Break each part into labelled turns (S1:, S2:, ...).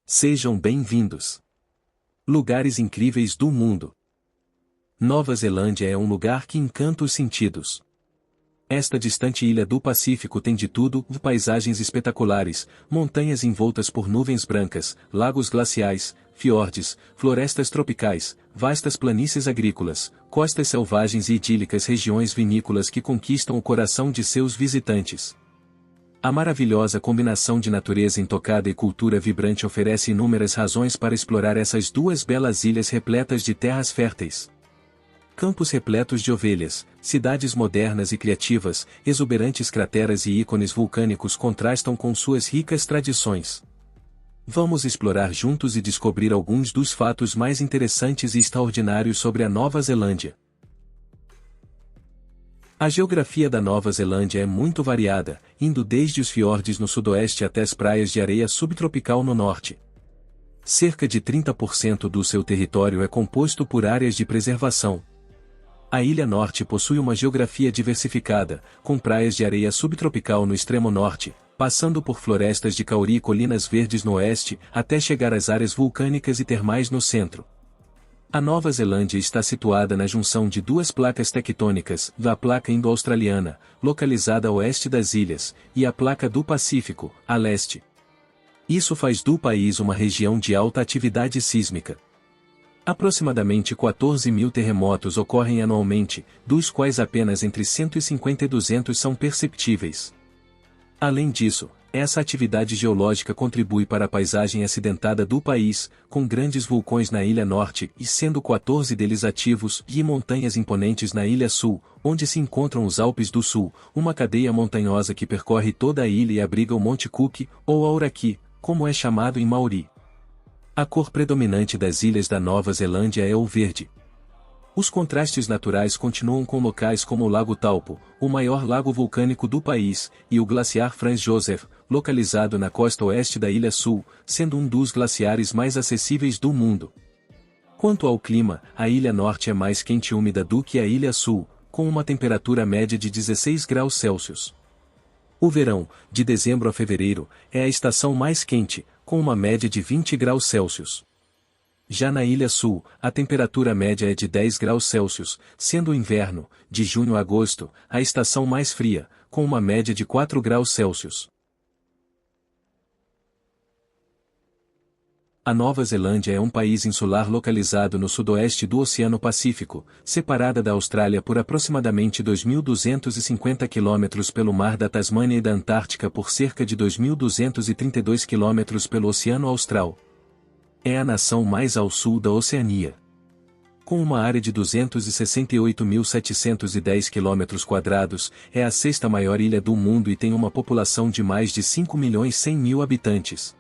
S1: Sejam bem-vindos. Lugares incríveis do mundo. Nova Zelândia é um lugar que encanta os sentidos. Esta distante ilha do Pacífico tem de tudo: paisagens espetaculares, montanhas envoltas por nuvens brancas, lagos glaciais, fiordes, florestas tropicais, vastas planícies agrícolas, costas selvagens e idílicas regiões vinícolas que conquistam o coração de seus visitantes. A maravilhosa combinação de natureza intocada e cultura vibrante oferece inúmeras razões para explorar essas duas belas ilhas repletas de terras férteis. Campos repletos de ovelhas, cidades modernas e criativas, exuberantes crateras e ícones vulcânicos contrastam com suas ricas tradições. Vamos explorar juntos e descobrir alguns dos fatos mais interessantes e extraordinários sobre a Nova Zelândia. A geografia da Nova Zelândia é muito variada, indo desde os fiordes no sudoeste até as praias de areia subtropical no norte. Cerca de 30% do seu território é composto por áreas de preservação. A Ilha Norte possui uma geografia diversificada, com praias de areia subtropical no extremo norte, passando por florestas de cauri e colinas verdes no oeste, até chegar às áreas vulcânicas e termais no centro. A Nova Zelândia está situada na junção de duas placas tectônicas, a placa indo-australiana, localizada a oeste das ilhas, e a placa do Pacífico, a leste. Isso faz do país uma região de alta atividade sísmica. Aproximadamente 14 mil terremotos ocorrem anualmente, dos quais apenas entre 150 e 200 são perceptíveis. Além disso, essa atividade geológica contribui para a paisagem acidentada do país, com grandes vulcões na Ilha Norte e sendo 14 deles ativos, e montanhas imponentes na Ilha Sul, onde se encontram os Alpes do Sul, uma cadeia montanhosa que percorre toda a ilha e abriga o Monte Cook, ou Auraki, como é chamado em Maori. A cor predominante das ilhas da Nova Zelândia é o verde. Os contrastes naturais continuam com locais como o Lago Taupo, o maior lago vulcânico do país, e o glaciar Franz Josef, localizado na costa oeste da Ilha Sul, sendo um dos glaciares mais acessíveis do mundo. Quanto ao clima, a Ilha Norte é mais quente e úmida do que a Ilha Sul, com uma temperatura média de 16 graus Celsius. O verão, de dezembro a fevereiro, é a estação mais quente, com uma média de 20 graus Celsius. Já na Ilha Sul, a temperatura média é de 10 graus Celsius, sendo o inverno, de junho a agosto, a estação mais fria, com uma média de 4 graus Celsius. A Nova Zelândia é um país insular localizado no sudoeste do Oceano Pacífico, separada da Austrália por aproximadamente 2.250 km pelo Mar da Tasmânia e da Antártica por cerca de 2.232 km pelo Oceano Austral. É a nação mais ao sul da Oceania. Com uma área de 268.710 km², é a sexta maior ilha do mundo e tem uma população de mais de 5.100.000 habitantes.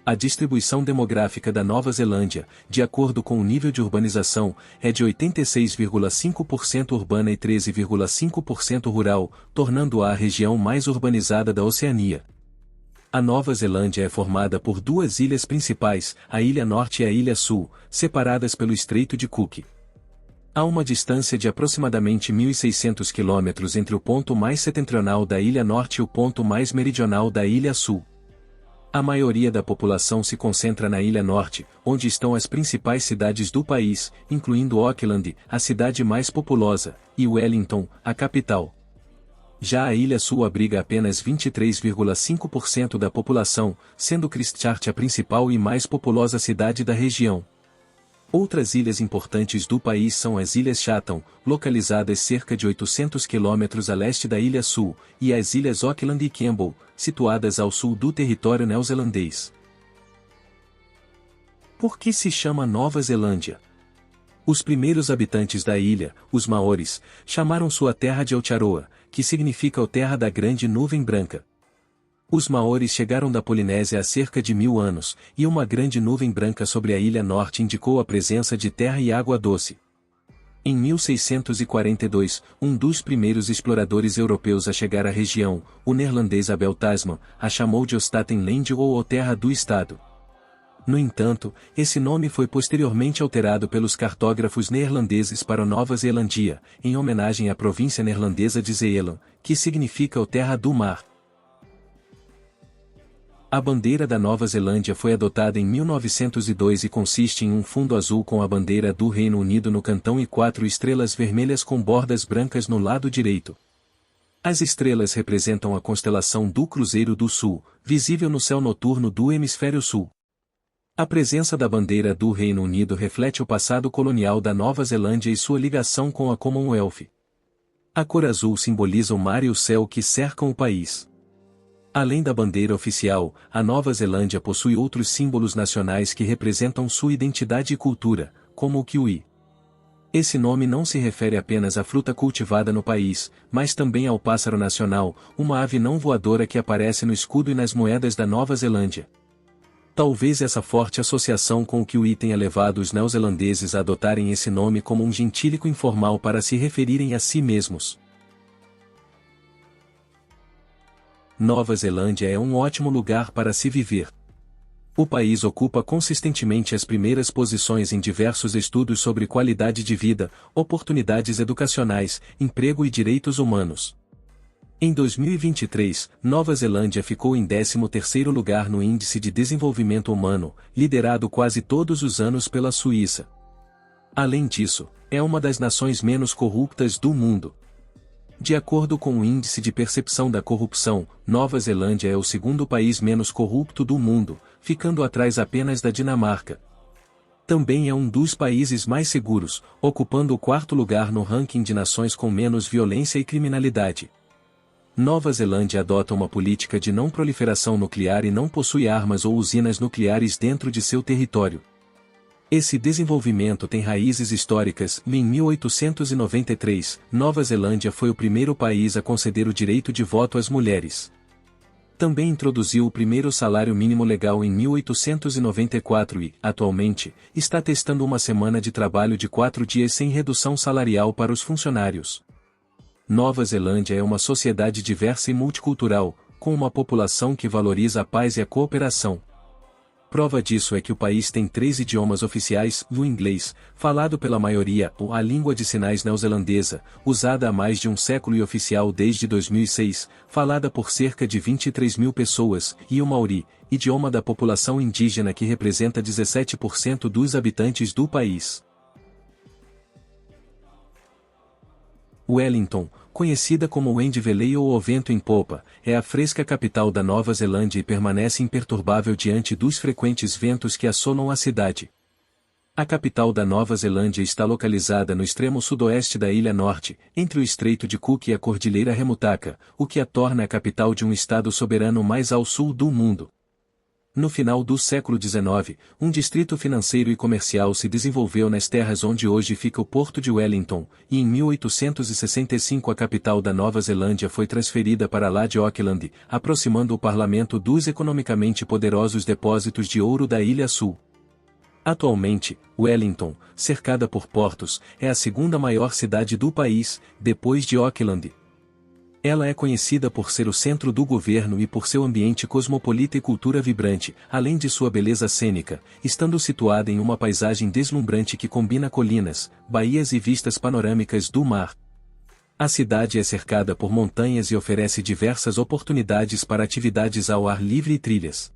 S1: A distribuição demográfica da Nova Zelândia, de acordo com o nível de urbanização, é de 86,5% urbana e 13,5% rural, tornando-a a região mais urbanizada da Oceania. A Nova Zelândia é formada por duas ilhas principais, a Ilha Norte e a Ilha Sul, separadas pelo Estreito de Cook. Há uma distância de aproximadamente 1.600 km entre o ponto mais setentrional da Ilha Norte e o ponto mais meridional da Ilha Sul. A maioria da população se concentra na Ilha Norte, onde estão as principais cidades do país, incluindo Auckland, a cidade mais populosa, e Wellington, a capital. Já a Ilha Sul abriga apenas 23,5% da população, sendo Christchurch a principal e mais populosa cidade da região. Outras ilhas importantes do país são as Ilhas Chatham, localizadas cerca de 800 km a leste da Ilha Sul, e as Ilhas Auckland e Campbell, situadas ao sul do território neozelandês. Por que se chama Nova Zelândia? Os primeiros habitantes da ilha, os Maoris, chamaram sua terra de Aotearoa, que significa a terra da grande nuvem branca. Os Maoris chegaram da Polinésia há cerca de 1000 anos, e uma grande nuvem branca sobre a Ilha Norte indicou a presença de terra e água doce. Em 1642, um dos primeiros exploradores europeus a chegar à região, o neerlandês Abel Tasman, a chamou de Ostatenland ou Terra do Estado. No entanto, esse nome foi posteriormente alterado pelos cartógrafos neerlandeses para Nova Zelândia, em homenagem à província neerlandesa de Zeeland, que significa o Terra do Mar. A bandeira da Nova Zelândia foi adotada em 1902 e consiste em um fundo azul com a bandeira do Reino Unido no cantão e 4 estrelas vermelhas com bordas brancas no lado direito. As estrelas representam a constelação do Cruzeiro do Sul, visível no céu noturno do Hemisfério Sul. A presença da bandeira do Reino Unido reflete o passado colonial da Nova Zelândia e sua ligação com a Commonwealth. A cor azul simboliza o mar e o céu que cercam o país. Além da bandeira oficial, a Nova Zelândia possui outros símbolos nacionais que representam sua identidade e cultura, como o kiwi. Esse nome não se refere apenas à fruta cultivada no país, mas também ao pássaro nacional, uma ave não voadora que aparece no escudo e nas moedas da Nova Zelândia. Talvez essa forte associação com o kiwi tenha levado os neozelandeses a adotarem esse nome como um gentílico informal para se referirem a si mesmos. Nova Zelândia é um ótimo lugar para se viver. O país ocupa consistentemente as primeiras posições em diversos estudos sobre qualidade de vida, oportunidades educacionais, emprego e direitos humanos. Em 2023, Nova Zelândia ficou em 13º lugar no Índice de Desenvolvimento Humano, liderado quase todos os anos pela Suíça. Além disso, é uma das nações menos corruptas do mundo. De acordo com o Índice de Percepção da Corrupção, Nova Zelândia é o segundo país menos corrupto do mundo, ficando atrás apenas da Dinamarca. Também é um dos países mais seguros, ocupando o 4º lugar no ranking de nações com menos violência e criminalidade. Nova Zelândia adota uma política de não proliferação nuclear e não possui armas ou usinas nucleares dentro de seu território. Esse desenvolvimento tem raízes históricas e em 1893, Nova Zelândia foi o primeiro país a conceder o direito de voto às mulheres. Também introduziu o primeiro salário mínimo legal em 1894 e, atualmente, está testando uma semana de trabalho de 4 dias sem redução salarial para os funcionários. Nova Zelândia é uma sociedade diversa e multicultural, com uma população que valoriza a paz e a cooperação. Prova disso é que o país tem 3 idiomas oficiais, o inglês, falado pela maioria, ou a língua de sinais neozelandesa, usada há mais de um século e oficial desde 2006, falada por cerca de 23 mil pessoas, e o Maori, idioma da população indígena que representa 17% dos habitantes do país. Wellington, conhecida como Wind Valley ou o vento em popa, é a fresca capital da Nova Zelândia e permanece imperturbável diante dos frequentes ventos que assolam a cidade. A capital da Nova Zelândia está localizada no extremo sudoeste da Ilha Norte, entre o Estreito de Cook e a Cordilheira Remutaka, o que a torna a capital de um estado soberano mais ao sul do mundo. No final do século XIX, um distrito financeiro e comercial se desenvolveu nas terras onde hoje fica o Porto de Wellington, e em 1865 a capital da Nova Zelândia foi transferida para lá de Auckland, aproximando o parlamento dos economicamente poderosos depósitos de ouro da Ilha Sul. Atualmente, Wellington, cercada por portos, é a segunda maior cidade do país, depois de Auckland. Ela é conhecida por ser o centro do governo e por seu ambiente cosmopolita e cultura vibrante, além de sua beleza cênica, estando situada em uma paisagem deslumbrante que combina colinas, baías e vistas panorâmicas do mar. A cidade é cercada por montanhas e oferece diversas oportunidades para atividades ao ar livre e trilhas.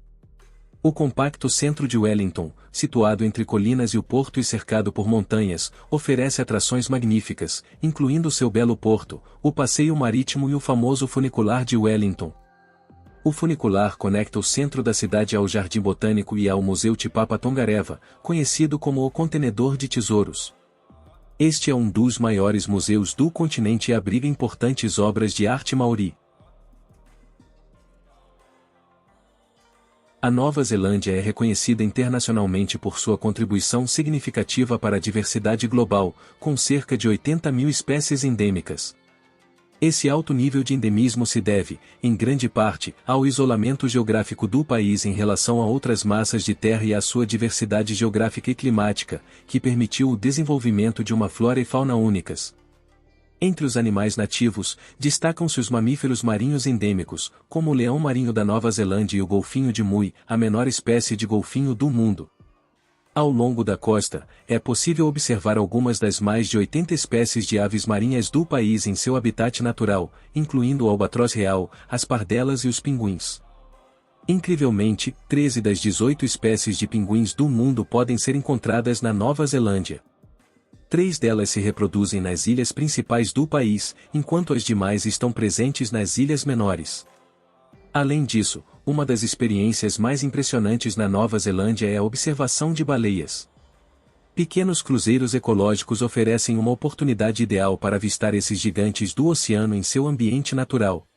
S1: O compacto centro de Wellington, situado entre colinas e o porto e cercado por montanhas, oferece atrações magníficas, incluindo seu belo porto, o passeio marítimo e o famoso funicular de Wellington. O funicular conecta o centro da cidade ao Jardim Botânico e ao Museu Te Papa Tongareva, conhecido como o Contenedor de Tesouros. Este é um dos maiores museus do continente e abriga importantes obras de arte maori. A Nova Zelândia é reconhecida internacionalmente por sua contribuição significativa para a diversidade global, com cerca de 80 mil espécies endêmicas. Esse alto nível de endemismo se deve, em grande parte, ao isolamento geográfico do país em relação a outras massas de terra e à sua diversidade geográfica e climática, que permitiu o desenvolvimento de uma flora e fauna únicas. Entre os animais nativos, destacam-se os mamíferos marinhos endêmicos, como o leão marinho da Nova Zelândia e o golfinho de Mui, a menor espécie de golfinho do mundo. Ao longo da costa, é possível observar algumas das mais de 80 espécies de aves marinhas do país em seu habitat natural, incluindo o albatroz real, as pardelas e os pinguins. Incrivelmente, 13 das 18 espécies de pinguins do mundo podem ser encontradas na Nova Zelândia. 3 delas se reproduzem nas ilhas principais do país, enquanto as demais estão presentes nas ilhas menores. Além disso, uma das experiências mais impressionantes na Nova Zelândia é a observação de baleias. Pequenos cruzeiros ecológicos oferecem uma oportunidade ideal para avistar esses gigantes do oceano em seu ambiente natural.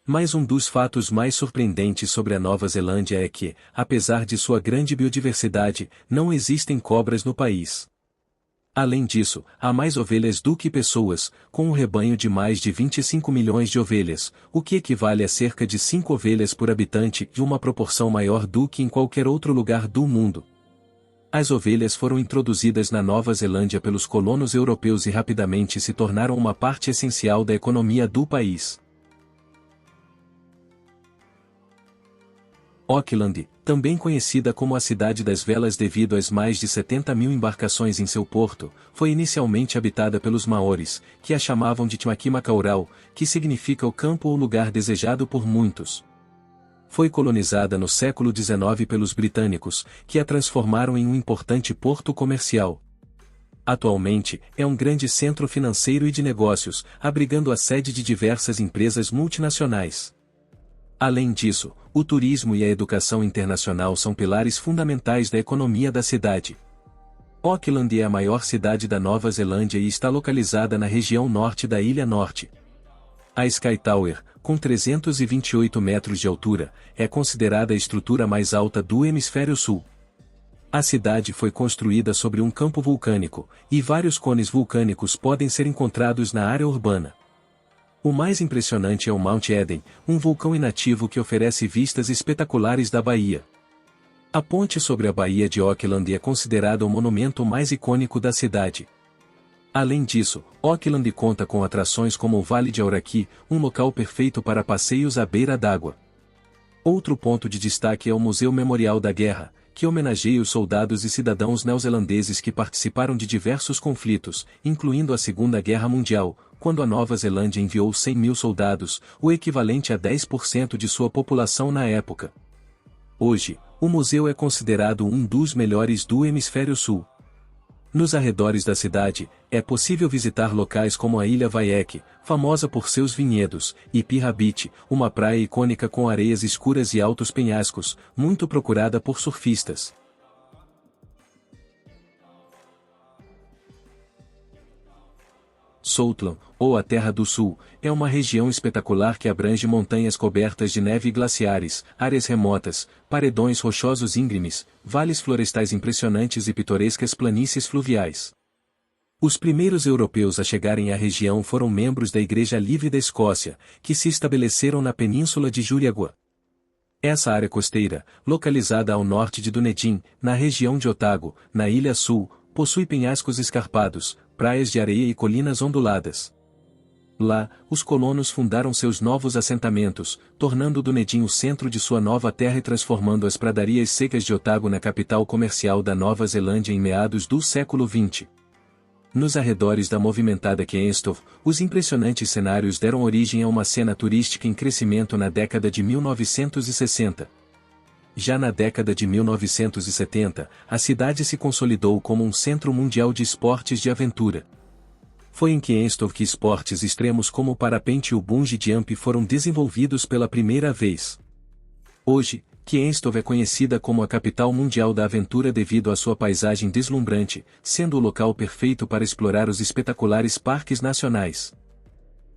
S1: Mas um dos fatos mais surpreendentes sobre a Nova Zelândia é que, apesar de sua grande biodiversidade, não existem cobras no país. Além disso, há mais ovelhas do que pessoas, com um rebanho de mais de 25 milhões de ovelhas, o que equivale a cerca de 5 ovelhas por habitante e uma proporção maior do que em qualquer outro lugar do mundo. As ovelhas foram introduzidas na Nova Zelândia pelos colonos europeus e rapidamente se tornaram uma parte essencial da economia do país. Auckland, também conhecida como a Cidade das Velas devido às mais de 70 mil embarcações em seu porto, foi inicialmente habitada pelos maoris, que a chamavam de Timaquimakaural, que significa o campo ou lugar desejado por muitos. Foi colonizada no século XIX pelos britânicos, que a transformaram em um importante porto comercial. Atualmente, é um grande centro financeiro e de negócios, abrigando a sede de diversas empresas multinacionais. Além disso, o turismo e a educação internacional são pilares fundamentais da economia da cidade. Auckland é a maior cidade da Nova Zelândia e está localizada na região norte da Ilha Norte. A Sky Tower, com 328 metros de altura, é considerada a estrutura mais alta do hemisfério sul. A cidade foi construída sobre um campo vulcânico, e vários cones vulcânicos podem ser encontrados na área urbana. O mais impressionante é o Mount Eden, um vulcão inativo que oferece vistas espetaculares da baía. A ponte sobre a Baía de Auckland é considerada o monumento mais icônico da cidade. Além disso, Auckland conta com atrações como o Vale de Aoraki, um local perfeito para passeios à beira d'água. Outro ponto de destaque é o Museu Memorial da Guerra, que homenageia os soldados e cidadãos neozelandeses que participaram de diversos conflitos, incluindo a Segunda Guerra Mundial, quando a Nova Zelândia enviou 100 mil soldados, o equivalente a 10% de sua população na época. Hoje, o museu é considerado um dos melhores do Hemisfério Sul. Nos arredores da cidade, é possível visitar locais como a Ilha Vaieke, famosa por seus vinhedos, e Pirra Beach, uma praia icônica com areias escuras e altos penhascos, muito procurada por surfistas. Southland, ou a Terra do Sul, é uma região espetacular que abrange montanhas cobertas de neve e glaciares, áreas remotas, paredões rochosos íngremes, vales florestais impressionantes e pitorescas planícies fluviais. Os primeiros europeus a chegarem à região foram membros da Igreja Livre da Escócia, que se estabeleceram na península de Juriagua. Essa área costeira, localizada ao norte de Dunedin, na região de Otago, na Ilha Sul, possui penhascos escarpados, praias de areia e colinas onduladas. Lá, os colonos fundaram seus novos assentamentos, tornando Dunedin o centro de sua nova terra e transformando as pradarias secas de Otago na capital comercial da Nova Zelândia em meados do século XX. Nos arredores da movimentada Queenstown, os impressionantes cenários deram origem a uma cena turística em crescimento na década de 1960. Já na década de 1970, a cidade se consolidou como um centro mundial de esportes de aventura. Foi em Queenstown que esportes extremos como o parapente e o bungee jump foram desenvolvidos pela primeira vez. Hoje, Queenstown é conhecida como a capital mundial da aventura devido à sua paisagem deslumbrante, sendo o local perfeito para explorar os espetaculares parques nacionais.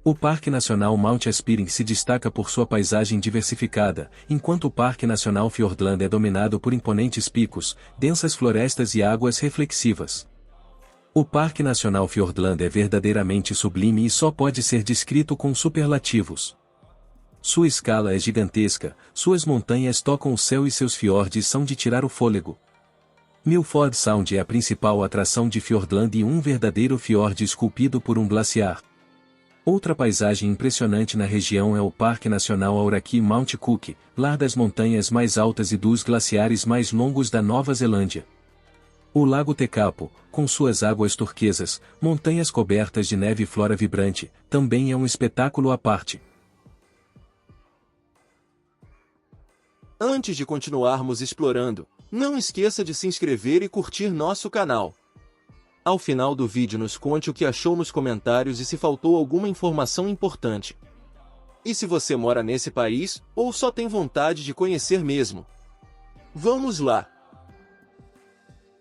S1: O Parque Nacional Mount Aspiring se destaca por sua paisagem diversificada, enquanto o Parque Nacional Fiordland é dominado por imponentes picos, densas florestas e águas reflexivas. O Parque Nacional Fiordland é verdadeiramente sublime e só pode ser descrito com superlativos. Sua escala é gigantesca, suas montanhas tocam o céu e seus fiordes são de tirar o fôlego. Milford Sound é a principal atração de Fiordland e um verdadeiro fiorde esculpido por um glaciar. Outra paisagem impressionante na região é o Parque Nacional Aoraki Mount Cook, lar das montanhas mais altas e dos glaciares mais longos da Nova Zelândia. O Lago Tekapo, com suas águas turquesas, montanhas cobertas de neve e flora vibrante, também é um espetáculo à parte.
S2: Antes de continuarmos explorando, não esqueça de se inscrever e curtir nosso canal. Ao final do vídeo nos conte o que achou nos comentários e se faltou alguma informação importante. E se você mora nesse país, ou só tem vontade de conhecer mesmo? Vamos lá!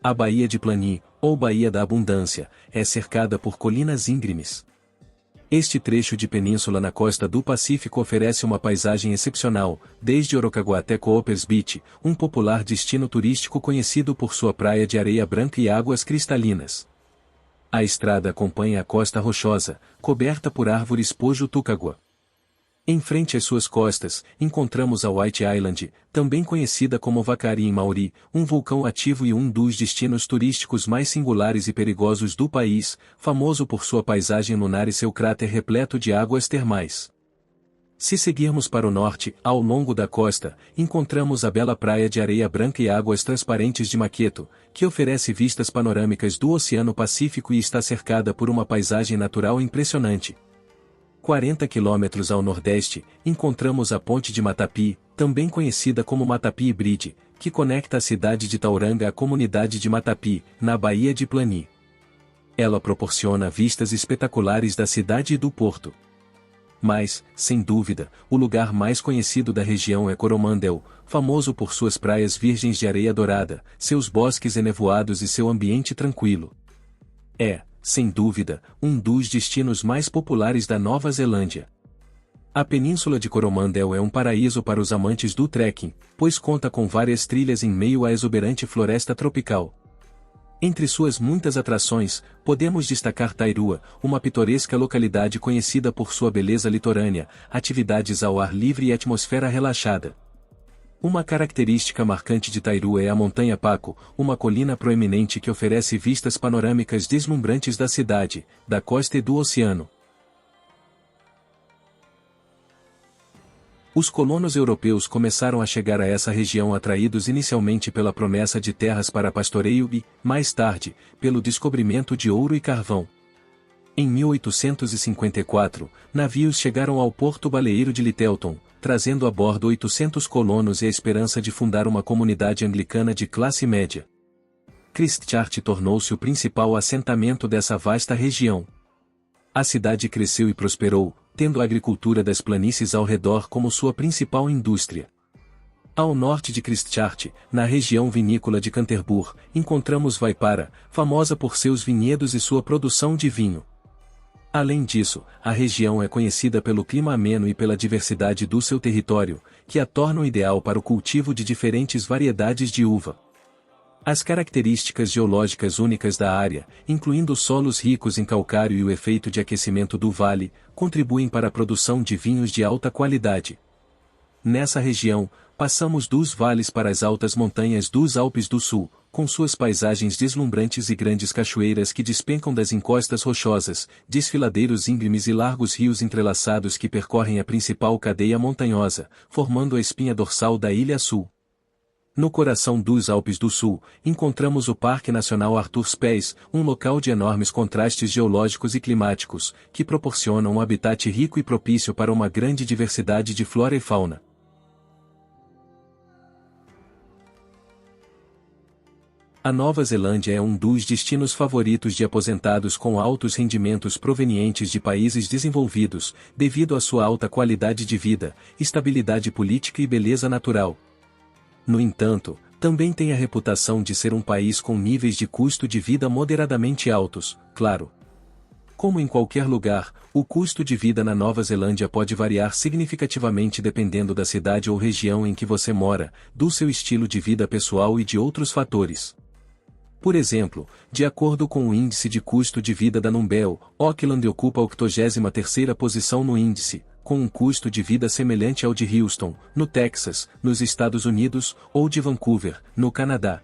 S1: A Baía de Plani, ou Baía da Abundância, é cercada por colinas íngremes. Este trecho de península na costa do Pacífico oferece uma paisagem excepcional, desde Orocaguá até Coopers Beach, um popular destino turístico conhecido por sua praia de areia branca e águas cristalinas. A estrada acompanha a costa rochosa, coberta por árvores pojo-tucagua. Em frente às suas costas, encontramos a White Island, também conhecida como Vakari em Maori, um vulcão ativo e um dos destinos turísticos mais singulares e perigosos do país, famoso por sua paisagem lunar e seu cráter repleto de águas termais. Se seguirmos para o norte, ao longo da costa, encontramos a bela praia de areia branca e águas transparentes de Maqueto, que oferece vistas panorâmicas do Oceano Pacífico e está cercada por uma paisagem natural impressionante. 40 quilômetros ao nordeste, encontramos a Ponte de Matapi, também conhecida como Matapi Bridge, que conecta a cidade de Tauranga à comunidade de Matapi, na Baía de Plani. Ela proporciona vistas espetaculares da cidade e do porto. Mas, sem dúvida, o lugar mais conhecido da região é Coromandel, famoso por suas praias virgens de areia dourada, seus bosques enevoados e seu ambiente tranquilo. É, sem dúvida, um dos destinos mais populares da Nova Zelândia. A península de Coromandel é um paraíso para os amantes do trekking, pois conta com várias trilhas em meio à exuberante floresta tropical. Entre suas muitas atrações, podemos destacar Tairua, uma pitoresca localidade conhecida por sua beleza litorânea, atividades ao ar livre e atmosfera relaxada. Uma característica marcante de Tairua é a Montanha Paco, uma colina proeminente que oferece vistas panorâmicas deslumbrantes da cidade, da costa e do oceano. Os colonos europeus começaram a chegar a essa região atraídos inicialmente pela promessa de terras para pastoreio e, mais tarde, pelo descobrimento de ouro e carvão. Em 1854, navios chegaram ao porto baleeiro de Lyttelton, trazendo a bordo 800 colonos e a esperança de fundar uma comunidade anglicana de classe média. Christchurch tornou-se o principal assentamento dessa vasta região. A cidade cresceu e prosperou, tendo a agricultura das planícies ao redor como sua principal indústria. Ao norte de Christchurch, na região vinícola de Canterbury, encontramos Waipara, famosa por seus vinhedos e sua produção de vinho. Além disso, a região é conhecida pelo clima ameno e pela diversidade do seu território, que a tornam ideal para o cultivo de diferentes variedades de uva. As características geológicas únicas da área, incluindo solos ricos em calcário e o efeito de aquecimento do vale, contribuem para a produção de vinhos de alta qualidade. Nessa região, passamos dos vales para as altas montanhas dos Alpes do Sul, com suas paisagens deslumbrantes e grandes cachoeiras que despencam das encostas rochosas, desfiladeiros íngremes e largos rios entrelaçados que percorrem a principal cadeia montanhosa, formando a espinha dorsal da Ilha Sul. No coração dos Alpes do Sul, encontramos o Parque Nacional Arthur's Pass, um local de enormes contrastes geológicos e climáticos, que proporciona um habitat rico e propício para uma grande diversidade de flora e fauna. A Nova Zelândia é um dos destinos favoritos de aposentados com altos rendimentos provenientes de países desenvolvidos, devido à sua alta qualidade de vida, estabilidade política e beleza natural. No entanto, também tem a reputação de ser um país com níveis de custo de vida moderadamente altos, claro. Como em qualquer lugar, o custo de vida na Nova Zelândia pode variar significativamente dependendo da cidade ou região em que você mora, do seu estilo de vida pessoal e de outros fatores. Por exemplo, de acordo com o Índice de Custo de Vida da Numbeo, Auckland ocupa a 83ª posição no índice, com um custo de vida semelhante ao de Houston, no Texas, nos Estados Unidos, ou de Vancouver, no Canadá.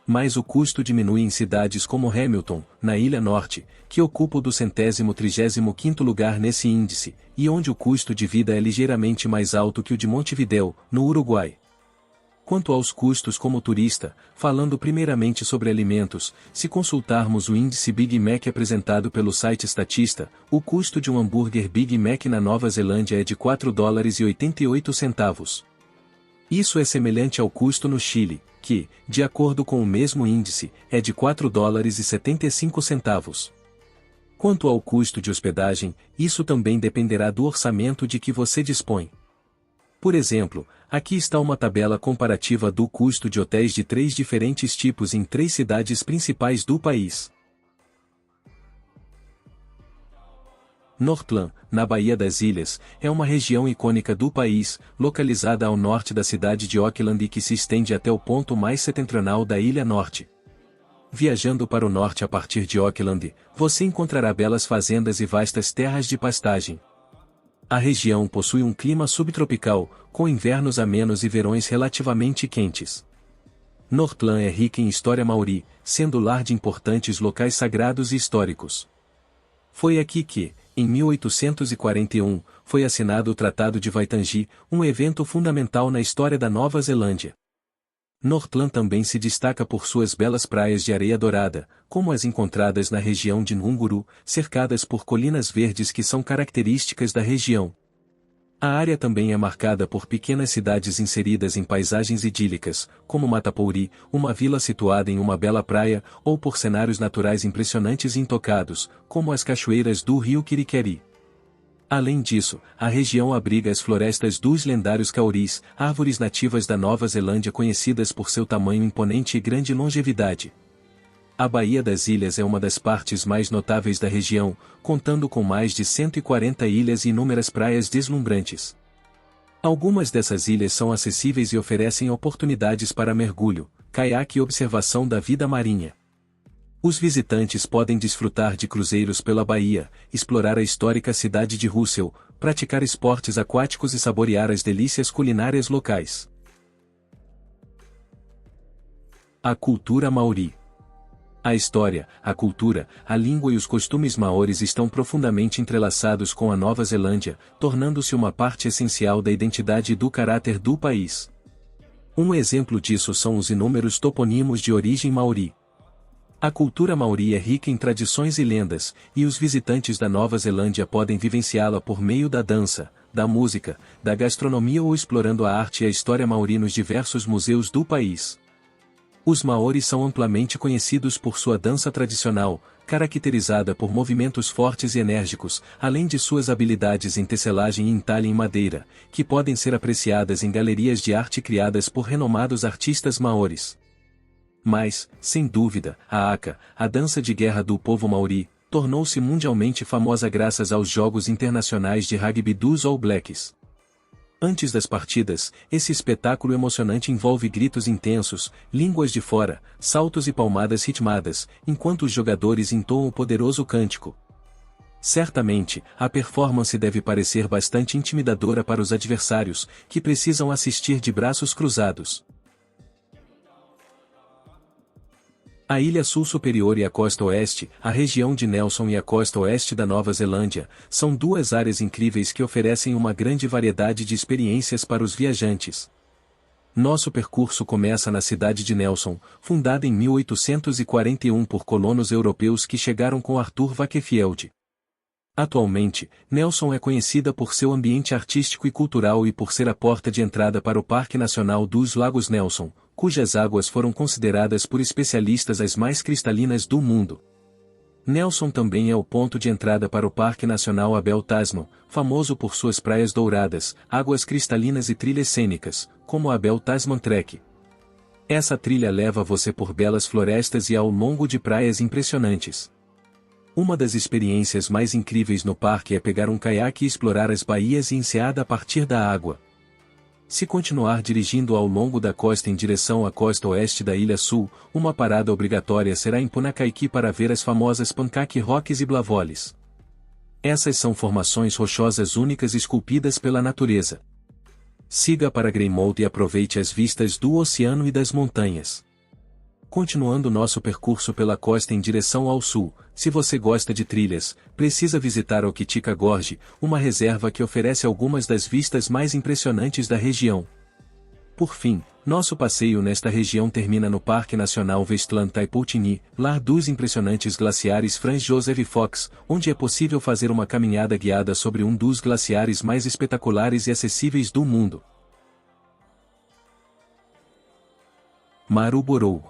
S1: Mas o custo diminui em cidades como Hamilton, na Ilha Norte, que ocupa o 235º lugar nesse índice, e onde o custo de vida é ligeiramente mais alto que o de Montevidéu, no Uruguai. Quanto aos custos como turista, falando primeiramente sobre alimentos, se consultarmos o índice Big Mac apresentado pelo site Statista, o custo de um hambúrguer Big Mac na Nova Zelândia é de $4,88. Isso é semelhante ao custo no Chile, que, de acordo com o mesmo índice, é de $4,75. Quanto ao custo de hospedagem, isso também dependerá do orçamento de que você dispõe. Por exemplo, aqui está uma tabela comparativa do custo de hotéis de 3 diferentes tipos em 3 cidades principais do país. Northland, na Baía das Ilhas, é uma região icônica do país, localizada ao norte da cidade de Auckland e que se estende até o ponto mais setentrional da Ilha Norte. Viajando para o norte a partir de Auckland, você encontrará belas fazendas e vastas terras de pastagem. A região possui um clima subtropical, com invernos amenos e verões relativamente quentes. Northland é rica em história maori, sendo lar de importantes locais sagrados e históricos. Foi aqui que, em 1841, foi assinado o Tratado de Waitangi, um evento fundamental na história da Nova Zelândia. Northland também se destaca por suas belas praias de areia dourada, como as encontradas na região de Ngunguru, cercadas por colinas verdes que são características da região. A área também é marcada por pequenas cidades inseridas em paisagens idílicas, como Matapouri, uma vila situada em uma bela praia, ou por cenários naturais impressionantes e intocados, como as cachoeiras do rio Kirikeri. Além disso, a região abriga as florestas dos lendários kauris, árvores nativas da Nova Zelândia conhecidas por seu tamanho imponente e grande longevidade. A Baía das Ilhas é uma das partes mais notáveis da região, contando com mais de 140 ilhas e inúmeras praias deslumbrantes. Algumas dessas ilhas são acessíveis e oferecem oportunidades para mergulho, caiaque e observação da vida marinha. Os visitantes podem desfrutar de cruzeiros pela baía, explorar a histórica cidade de Russell, praticar esportes aquáticos e saborear as delícias culinárias locais. A cultura maori. A história, a cultura, a língua e os costumes maoris estão profundamente entrelaçados com a Nova Zelândia, tornando-se uma parte essencial da identidade e do caráter do país. Um exemplo disso são os inúmeros toponímos de origem maori. A cultura maori é rica em tradições e lendas, e os visitantes da Nova Zelândia podem vivenciá-la por meio da dança, da música, da gastronomia ou explorando a arte e a história maori nos diversos museus do país. Os maoris são amplamente conhecidos por sua dança tradicional, caracterizada por movimentos fortes e enérgicos, além de suas habilidades em tecelagem e entalhe em madeira, que podem ser apreciadas em galerias de arte criadas por renomados artistas maoris. Mas, sem dúvida, a haka, a dança de guerra do povo maori, tornou-se mundialmente famosa graças aos Jogos Internacionais de Rugby dos All Blacks. Antes das partidas, esse espetáculo emocionante envolve gritos intensos, línguas de fora, saltos e palmadas ritmadas, enquanto os jogadores entoam o poderoso cântico. Certamente, a performance deve parecer bastante intimidadora para os adversários, que precisam assistir de braços cruzados. A Ilha Sul Superior e a Costa Oeste, a região de Nelson e a costa oeste da Nova Zelândia, são duas áreas incríveis que oferecem uma grande variedade de experiências para os viajantes. Nosso percurso começa na cidade de Nelson, fundada em 1841 por colonos europeus que chegaram com Arthur Wakefield. Atualmente, Nelson é conhecida por seu ambiente artístico e cultural e por ser a porta de entrada para o Parque Nacional dos Lagos Nelson, cujas águas foram consideradas por especialistas as mais cristalinas do mundo. Nelson também é o ponto de entrada para o Parque Nacional Abel Tasman, famoso por suas praias douradas, águas cristalinas e trilhas cênicas, como a Abel Tasman Trek. Essa trilha leva você por belas florestas e ao longo de praias impressionantes. Uma das experiências mais incríveis no parque é pegar um caiaque e explorar as baías e enseada a partir da água. Se continuar dirigindo ao longo da costa em direção à costa oeste da Ilha Sul, uma parada obrigatória será em Punakaiki para ver as famosas Pancake Rocks e Blavoles. Essas são formações rochosas únicas esculpidas pela natureza. Siga para Greymouth e aproveite as vistas do oceano e das montanhas. Continuando nosso percurso pela costa em direção ao sul, se você gosta de trilhas, precisa visitar o Kitika Gorge, uma reserva que oferece algumas das vistas mais impressionantes da região. Por fim, nosso passeio nesta região termina no Parque Nacional Westland Taiputini, lar dos impressionantes glaciares Franz Joseph Fox, onde é possível fazer uma caminhada guiada sobre um dos glaciares mais espetaculares e acessíveis do mundo. Marlborough.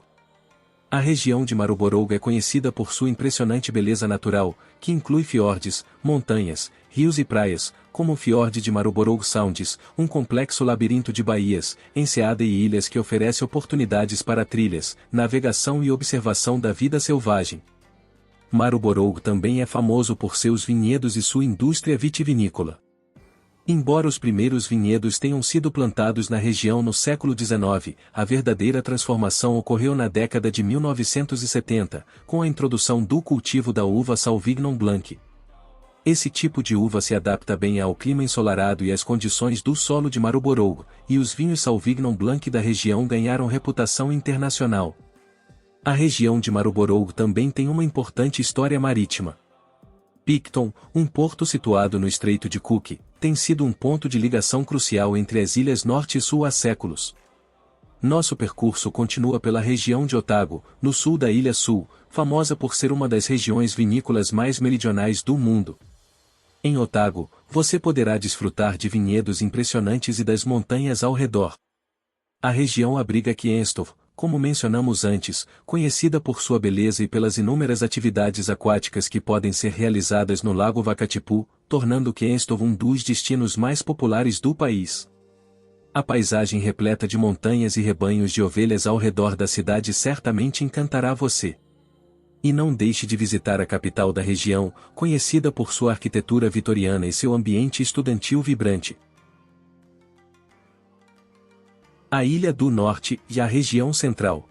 S1: A região de Marlborough é conhecida por sua impressionante beleza natural, que inclui fiordes, montanhas, rios e praias, como o fiorde de Marlborough Sounds, um complexo labirinto de baías, enseada e ilhas que oferece oportunidades para trilhas, navegação e observação da vida selvagem. Marlborough também é famoso por seus vinhedos e sua indústria vitivinícola. Embora os primeiros vinhedos tenham sido plantados na região no século XIX, a verdadeira transformação ocorreu na década de 1970, com a introdução do cultivo da uva Sauvignon Blanc. Esse tipo de uva se adapta bem ao clima ensolarado e às condições do solo de Marlborough, e os vinhos Sauvignon Blanc da região ganharam reputação internacional. A região de Marlborough também tem uma importante história marítima. Picton, um porto situado no Estreito de Cook, tem sido um ponto de ligação crucial entre as ilhas Norte e Sul há séculos. Nosso percurso continua pela região de Otago, no sul da Ilha Sul, famosa por ser uma das regiões vinícolas mais meridionais do mundo. Em Otago, você poderá desfrutar de vinhedos impressionantes e das montanhas ao redor. A região abriga Queenstown, como mencionamos antes, conhecida por sua beleza e pelas inúmeras atividades aquáticas que podem ser realizadas no Lago Wakatipu, tornando Queenstown um dos destinos mais populares do país. A paisagem repleta de montanhas e rebanhos de ovelhas ao redor da cidade certamente encantará você. E não deixe de visitar a capital da região, conhecida por sua arquitetura vitoriana e seu ambiente estudantil vibrante. A Ilha do Norte e a região central.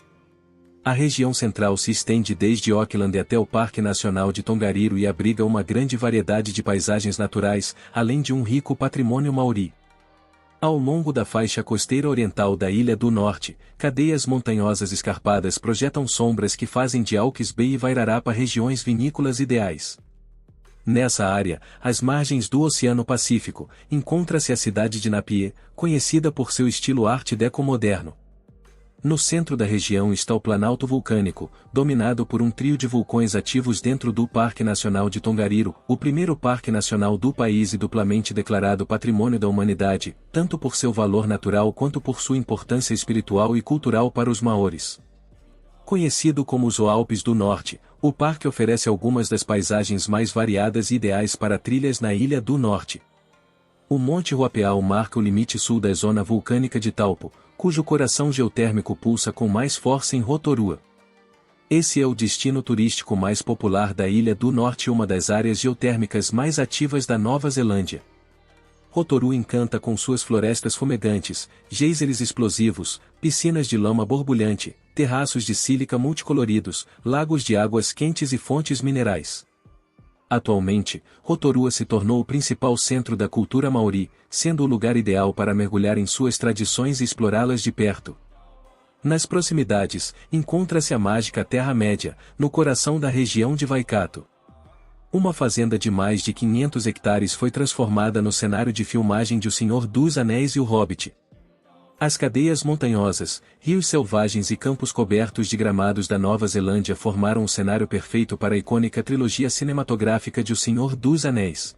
S1: A região central se estende desde Auckland até o Parque Nacional de Tongariro e abriga uma grande variedade de paisagens naturais, além de um rico patrimônio maori. Ao longo da faixa costeira oriental da Ilha do Norte, cadeias montanhosas escarpadas projetam sombras que fazem de Hawke's Bay e Wairarapa regiões vinícolas ideais. Nessa área, às margens do Oceano Pacífico, encontra-se a cidade de Napier, conhecida por seu estilo Art Deco moderno. No centro da região está o Planalto Vulcânico, dominado por um trio de vulcões ativos dentro do Parque Nacional de Tongariro, o primeiro parque nacional do país e duplamente declarado Patrimônio da Humanidade, tanto por seu valor natural quanto por sua importância espiritual e cultural para os maoris. Conhecido como os Alpes do Norte, o parque oferece algumas das paisagens mais variadas e ideais para trilhas na Ilha do Norte. O Monte Ruapeal marca o limite sul da zona vulcânica de Taupo, cujo coração geotérmico pulsa com mais força em Rotorua. Esse é o destino turístico mais popular da Ilha do Norte e uma das áreas geotérmicas mais ativas da Nova Zelândia. Rotorua encanta com suas florestas fumegantes, geysers explosivos, piscinas de lama borbulhante, terraços de sílica multicoloridos, lagos de águas quentes e fontes minerais. Atualmente, Rotorua se tornou o principal centro da cultura maori, sendo o lugar ideal para mergulhar em suas tradições e explorá-las de perto. Nas proximidades, encontra-se a mágica Terra-média, no coração da região de Waikato. Uma fazenda de mais de 500 hectares foi transformada no cenário de filmagem de O Senhor dos Anéis e o Hobbit. As cadeias montanhosas, rios selvagens e campos cobertos de gramados da Nova Zelândia formaram um cenário perfeito para a icônica trilogia cinematográfica de O Senhor dos Anéis.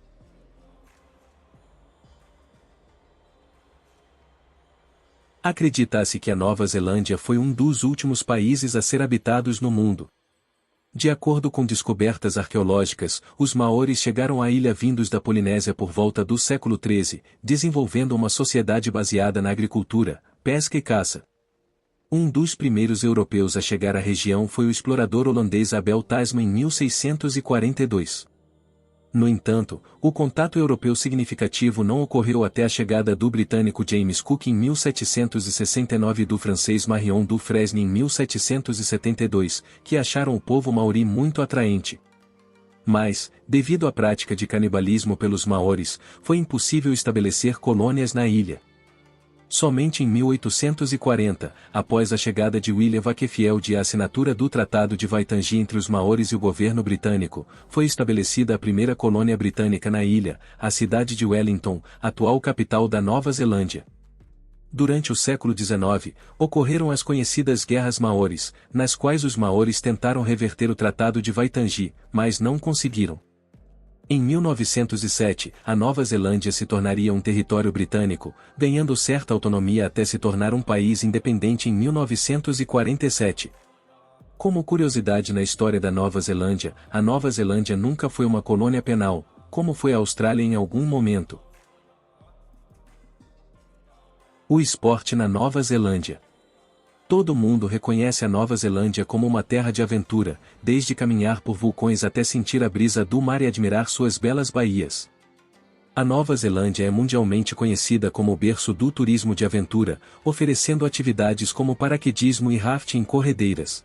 S1: Acredita-se que a Nova Zelândia foi um dos últimos países a ser habitados no mundo. De acordo com descobertas arqueológicas, os maoris chegaram à ilha vindos da Polinésia por volta do século XIII, desenvolvendo uma sociedade baseada na agricultura, pesca e caça. Um dos primeiros europeus a chegar à região foi o explorador holandês Abel Tasman em 1642. No entanto, o contato europeu significativo não ocorreu até a chegada do britânico James Cook em 1769 e do francês Marion du Fresne em 1772, que acharam o povo maori muito atraente. Mas, devido à prática de canibalismo pelos maoris, foi impossível estabelecer colônias na ilha. Somente em 1840, após a chegada de William Wakefield e a assinatura do Tratado de Waitangi entre os maoris e o governo britânico, foi estabelecida a primeira colônia britânica na ilha, a cidade de Wellington, atual capital da Nova Zelândia. Durante o século XIX, ocorreram as conhecidas Guerras Maoris, nas quais os maoris tentaram reverter o Tratado de Waitangi, mas não conseguiram. Em 1907, a Nova Zelândia se tornaria um território britânico, ganhando certa autonomia até se tornar um país independente em 1947. Como curiosidade na história da Nova Zelândia, a Nova Zelândia nunca foi uma colônia penal, como foi a Austrália em algum momento. O esporte na Nova Zelândia. Todo mundo reconhece a Nova Zelândia como uma terra de aventura, desde caminhar por vulcões até sentir a brisa do mar e admirar suas belas baías. A Nova Zelândia é mundialmente conhecida como o berço do turismo de aventura, oferecendo atividades como paraquedismo e rafting em corredeiras.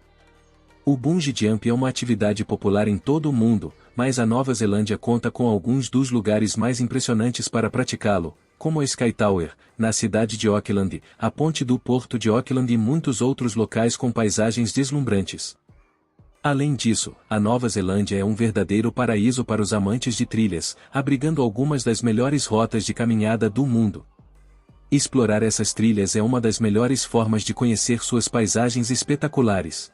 S1: O bungee jump é uma atividade popular em todo o mundo, mas a Nova Zelândia conta com alguns dos lugares mais impressionantes para praticá-lo, como a Sky Tower, na cidade de Auckland, a ponte do Porto de Auckland e muitos outros locais com paisagens deslumbrantes. Além disso, a Nova Zelândia é um verdadeiro paraíso para os amantes de trilhas, abrigando algumas das melhores rotas de caminhada do mundo. Explorar essas trilhas é uma das melhores formas de conhecer suas paisagens espetaculares.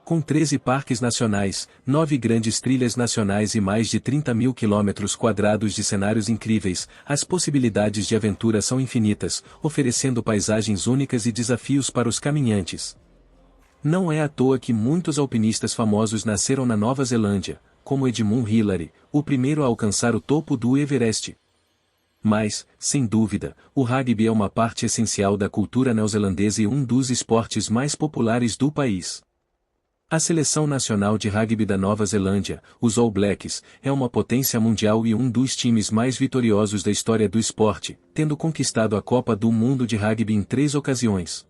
S1: Com 13 parques nacionais, 9 grandes trilhas nacionais e mais de 30 mil quilômetros quadrados de cenários incríveis, as possibilidades de aventura são infinitas, oferecendo paisagens únicas e desafios para os caminhantes. Não é à toa que muitos alpinistas famosos nasceram na Nova Zelândia, como Edmund Hillary, o primeiro a alcançar o topo do Everest. Mas, sem dúvida, o rugby é uma parte essencial da cultura neozelandesa e um dos esportes mais populares do país. A seleção nacional de rugby da Nova Zelândia, os All Blacks, é uma potência mundial e um dos times mais vitoriosos da história do esporte, tendo conquistado a Copa do Mundo de Rugby em 3 ocasiões.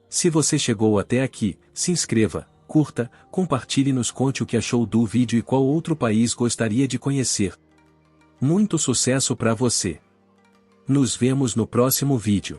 S1: Se você chegou até aqui, se inscreva, curta, compartilhe e nos conte o que achou do vídeo e qual outro país gostaria de conhecer. Muito sucesso para você! Nos vemos no próximo vídeo.